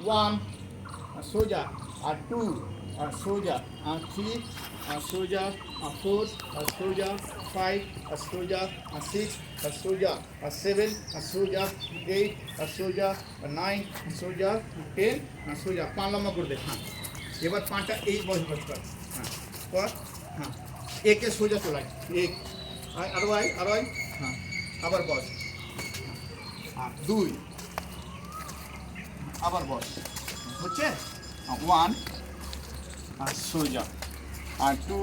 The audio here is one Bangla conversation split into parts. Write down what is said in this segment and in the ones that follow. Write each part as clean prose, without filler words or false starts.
ওয়ান সোজা, আর টু সোজা, আর থ্রি সোজা, আর ফোর সোজা, ফাইভ সোজা, আর সিক্স সোজা, আর সেভেন সোজা, এইট সোজা, নাইন সোজা, 10 সোজা। পা লম্বা করে দে। হ্যাঁ, এবার পাটা এই বস কর। হ্যাঁ, কর। হ্যাঁ, একে সোজা তোলাই, এক, আরো আয়, আরো আয়। হ্যাঁ, আবার বস। হ্যাঁ, দুই, আবার বস। হচ্ছে ওয়ান আর সোজা, আর টু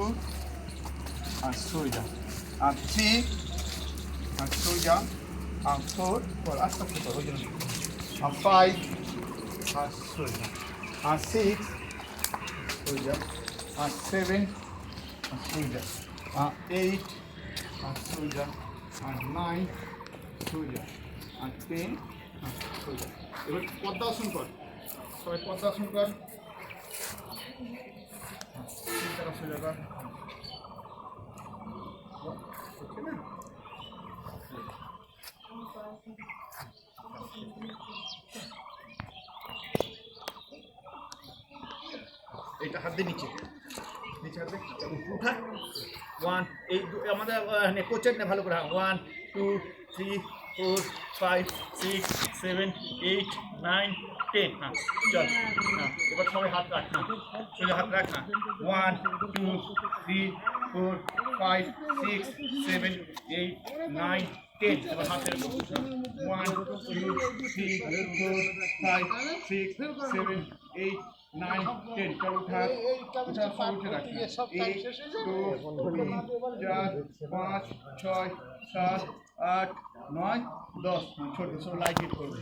আর সোজা, আর থ্রি আর সোজা, আর ফোর, আস্তে আস্তে কর, ওই জন্য, আর ফাইভ আর সোজা, আর সিক্স সোজা, আর সেভেন আর সোজা, আর এইট আর সোজা, আর নাইন সোজা, আর 10 আর সোজা। এবার পদ্মাসন কর, সবাই পদ্মাসন কর। তিনটা সোজা কর। হচ্ছে না? এইটা হাত দিয়ে নিচে, নিচে হাত দিয়ে উঠা। ওয়ান, এই আমাদের কোচের না ভালো করে। One, two, three, four, five, six, seven, eight, nine, 10। হ্যাঁ, চল। হ্যাঁ, এবার সবাই হাত রাখ। হ্যাঁ, সোজা হাত রাখ। হ্যাঁ, one, two, three, four, five, six, seven, eight, nine, 10। এবার হাতের one, two, three, four, five, six, seven, eight, 9, 10। চল উঠা, উঠা, সব উঠে রাখ। 1, 2, 3, 4, 5, 6, 7, 8, 9, 10। ছোট সব লাইট করবে।